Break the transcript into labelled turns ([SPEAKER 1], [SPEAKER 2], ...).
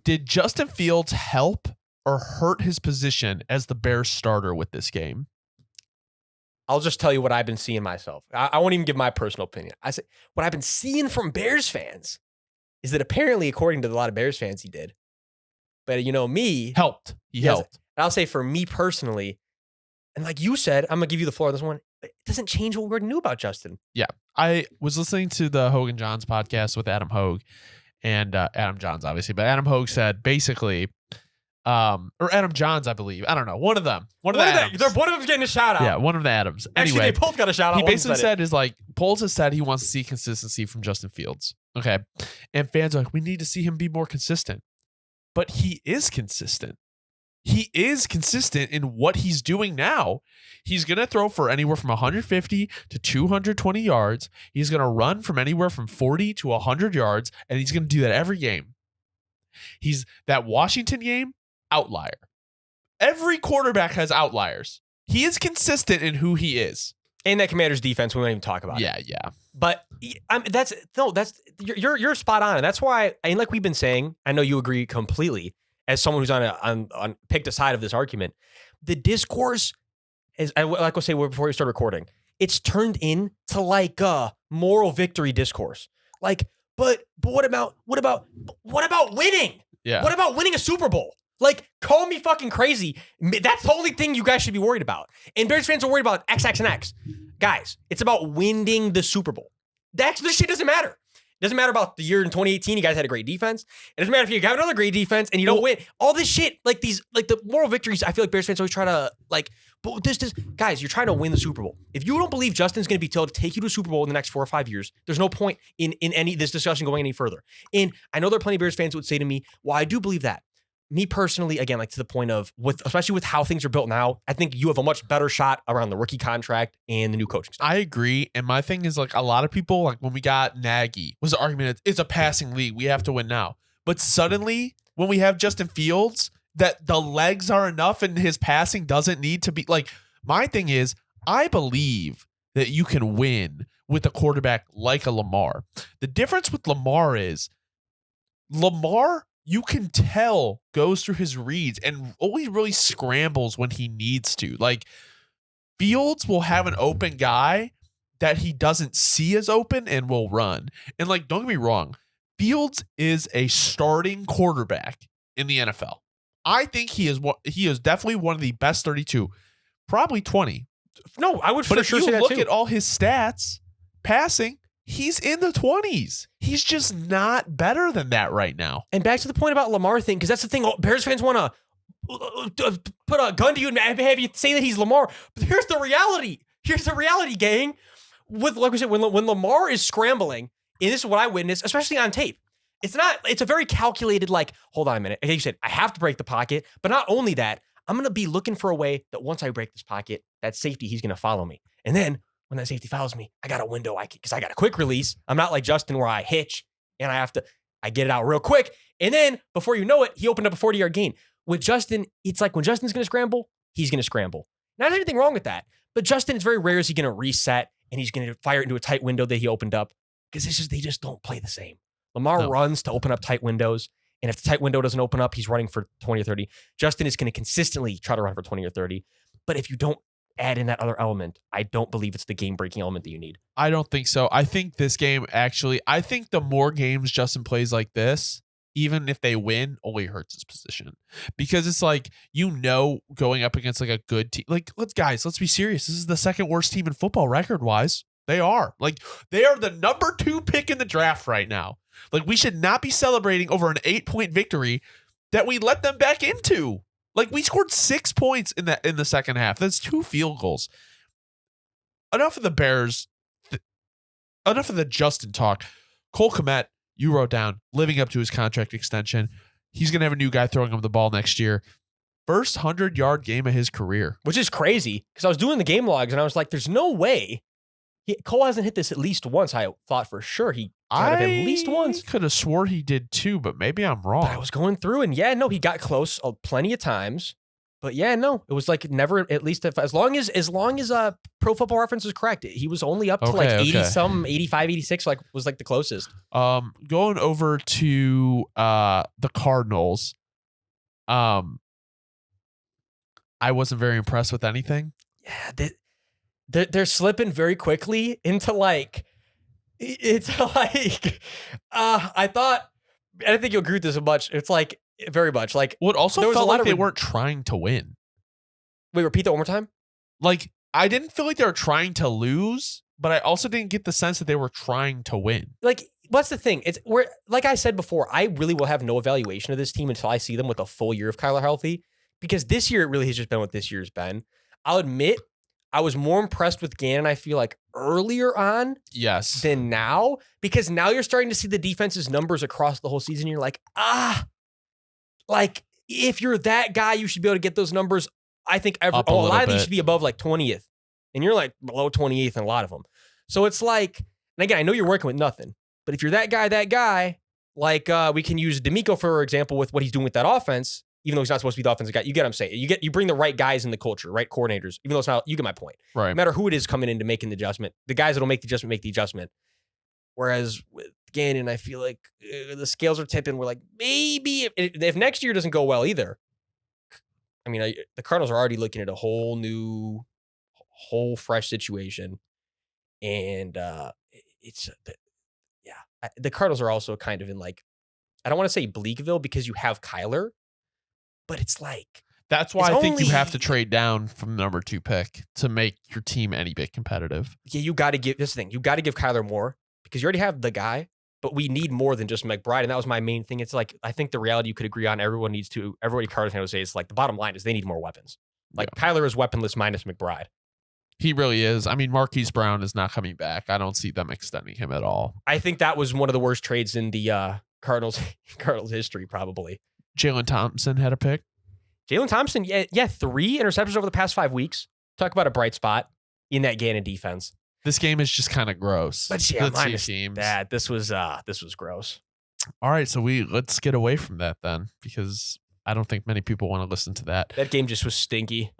[SPEAKER 1] Did Justin Fields help or hurt his position as the Bears starter with this game?
[SPEAKER 2] I'll just tell you what I've been seeing myself. I won't even give my personal opinion. I say what I've been seeing from Bears fans is that apparently, according to a lot of Bears fans, he did. But me
[SPEAKER 1] helped. He helped.
[SPEAKER 2] I'll say for me personally, and like you said, I'm gonna give you the floor on this one. It doesn't change what we already knew about Justin.
[SPEAKER 1] Yeah, I was listening to the Hogan Johns podcast with Adam Hogue and Adam Johns, obviously, but Adam Hogue said basically. Or Adam Johns, I believe. I don't know. One of them. One of the Adams.
[SPEAKER 2] One of them's getting a shout out.
[SPEAKER 1] Yeah, one of the Adams.
[SPEAKER 2] Actually,
[SPEAKER 1] anyway,
[SPEAKER 2] they both got a shout out.
[SPEAKER 1] He basically said is like, Poles has said he wants to see consistency from Justin Fields. Okay. And fans are like, we need to see him be more consistent. But he is consistent. He is consistent in what he's doing now. He's going to throw for anywhere from 150 to 220 yards. He's going to run from anywhere from 40 to 100 yards. And he's going to do that every game. He's that Washington game. Outlier. Every quarterback has outliers. He is consistent in who he is.
[SPEAKER 2] And that Commanders defense, we won't even talk about.
[SPEAKER 1] Yeah.
[SPEAKER 2] But you're spot on, and that's why. And like we've been saying, I know you agree completely. As someone who's on picked a side of this argument, the discourse is like I say before we start recording. It's turned into like a moral victory discourse. Like, but what about winning?
[SPEAKER 1] Yeah.
[SPEAKER 2] What about winning a Super Bowl? Like, call me fucking crazy. That's the only thing you guys should be worried about. And Bears fans are worried about X, X, and X. Guys, it's about winning the Super Bowl. This shit doesn't matter. It doesn't matter about the year in 2018. You guys had a great defense. It doesn't matter if you have another great defense and you don't win. All this shit, like the moral victories, I feel like Bears fans always try to, like, but this, guys, you're trying to win the Super Bowl. If you don't believe Justin's going to be able to take you to a Super Bowl in the next 4 or 5 years, there's no point in any this discussion going any further. And I know there are plenty of Bears fans who would say to me, well, I do believe that. Me personally, again, like to the point of especially with how things are built now, I think you have a much better shot around the rookie contract and the new coaching staff.
[SPEAKER 1] I agree. And my thing is like a lot of people, like when we got Nagy, was the argument, it's a passing league. We have to win now. But suddenly when we have Justin Fields, that the legs are enough and his passing doesn't need to be like, my thing is, I believe that you can win with a quarterback like a Lamar. The difference with Lamar is Lamar, you can tell, goes through his reads and always really scrambles when he needs to. Like, Fields will have an open guy that he doesn't see as open and will run. And, like, don't get me wrong, Fields is a starting quarterback in the NFL. I think he is definitely one of the best 32, probably 20.
[SPEAKER 2] No, I would
[SPEAKER 1] but
[SPEAKER 2] for sure say that too.
[SPEAKER 1] But if you look at all his stats, passing, he's in the 20s. He's just not better than that right now.
[SPEAKER 2] And back to the point about Lamar thing, because that's the thing. Bears fans want to put a gun to you and have you say that he's Lamar. But here's the reality. Here's the reality, gang. With like we said, when Lamar is scrambling, and this is what I witnessed, especially on tape. It's a very calculated, like, hold on a minute. Like you said, I have to break the pocket. But not only that, I'm going to be looking for a way that once I break this pocket, that safety, he's going to follow me. And then when that safety follows me, I got a window because I got a quick release. I'm not like Justin where I hitch and I get it out real quick. And then before you know it, he opened up a 40-yard gain. With Justin, it's like when Justin's going to scramble, he's going to scramble. Not anything wrong with that. But Justin, it's very rare is he going to reset and he's going to fire it into a tight window that he opened up because they just don't play the same. Lamar runs to open up tight windows. And if the tight window doesn't open up, he's running for 20 or 30. Justin is going to consistently try to run for 20 or 30. But if you don't add in that other element, I don't believe it's the game-breaking element that you need.
[SPEAKER 1] I don't think so. I think this game I think the more games Justin plays like this, even if they win, only hurts his position. Because it's like, going up against like a good team. Like, let's be serious. This is the second worst team in football record-wise. They are. Like, they are the number 2 pick in the draft right now. Like, we should not be celebrating over an 8-point victory that we let them back into. Like, we scored 6 points in the second half. That's 2 field goals. Enough of the Bears. Enough of the Justin talk. Cole Kmet, you wrote down, living up to his contract extension. He's going to have a new guy throwing him the ball next year. First 100-yard game of his career.
[SPEAKER 2] Which is crazy, because I was doing the game logs, and I was like, there's no way. Cole hasn't hit this at least once. I thought for sure he had at least once.
[SPEAKER 1] I could have swore he did too, but maybe I'm wrong.
[SPEAKER 2] But I was going through, and he got close plenty of times. But yeah, no, it was like never. At least as long as Pro Football Reference is correct, he was only up to like 80 some, 85, 86. Like was like the closest.
[SPEAKER 1] Going over to the Cardinals. I wasn't very impressed with anything.
[SPEAKER 2] Yeah, they're slipping very quickly into like I thought. I don't think you'll agree with this much. It's like very much like
[SPEAKER 1] what also
[SPEAKER 2] there was
[SPEAKER 1] felt
[SPEAKER 2] a lot
[SPEAKER 1] like
[SPEAKER 2] of
[SPEAKER 1] they weren't trying to win.
[SPEAKER 2] Wait, repeat that one more time.
[SPEAKER 1] Like I didn't feel like they were trying to lose, but I also didn't get the sense that they were trying to win.
[SPEAKER 2] Like what's the thing? It's where like I said before, I really will have no evaluation of this team until I see them with a full year of Kyler healthy. Because this year it really has just been what this year's been. I'll admit I was more impressed with Gannon, I feel like, earlier on than now. Because now you're starting to see the defense's numbers across the whole season. You're like, like if you're that guy, you should be able to get those numbers. I think a lot of these should be above like 20th. And you're like below 28th in a lot of them. So it's like, and again, I know you're working with nothing. But if you're that guy, like we can use D'Amico, for example, with what he's doing with that offense. Even though he's not supposed to be the offensive guy, you get what I'm saying. You bring the right guys in the culture, right coordinators. Even though it's not, you get my point.
[SPEAKER 1] Right.
[SPEAKER 2] No matter who it is coming into making the adjustment, the guys that'll make the adjustment. Whereas with Gannon, I feel like the scales are tipping. We're like maybe if next year doesn't go well either. I mean, the Cardinals are already looking at a whole fresh situation, and the Cardinals are also kind of in like, I don't want to say Bleakville because you have Kyler. But it's like
[SPEAKER 1] that's why I think you have to trade down from the number 2 pick to make your team any bit competitive.
[SPEAKER 2] Yeah, you got to give this thing. You got to give Kyler more because you already have the guy, but we need more than just McBride. And that was my main thing. It's like I think the reality you could agree on. Everybody Cardinals fans say is like the bottom line is they need more weapons. Like Kyler is weaponless minus McBride.
[SPEAKER 1] He really is. I mean, Marquise Brown is not coming back. I don't see them extending him at all.
[SPEAKER 2] I think that was one of the worst trades in the Cardinals history, probably.
[SPEAKER 1] Jalen Thompson had a pick.
[SPEAKER 2] Jalen Thompson, yeah, 3 interceptions over the past 5 weeks. Talk about a bright spot in that Gannon defense.
[SPEAKER 1] This game is just kind of gross.
[SPEAKER 2] But yeah, minus that, this was gross.
[SPEAKER 1] All right, so let's get away from that then, because I don't think many people want to listen to that.
[SPEAKER 2] That game just was stinky.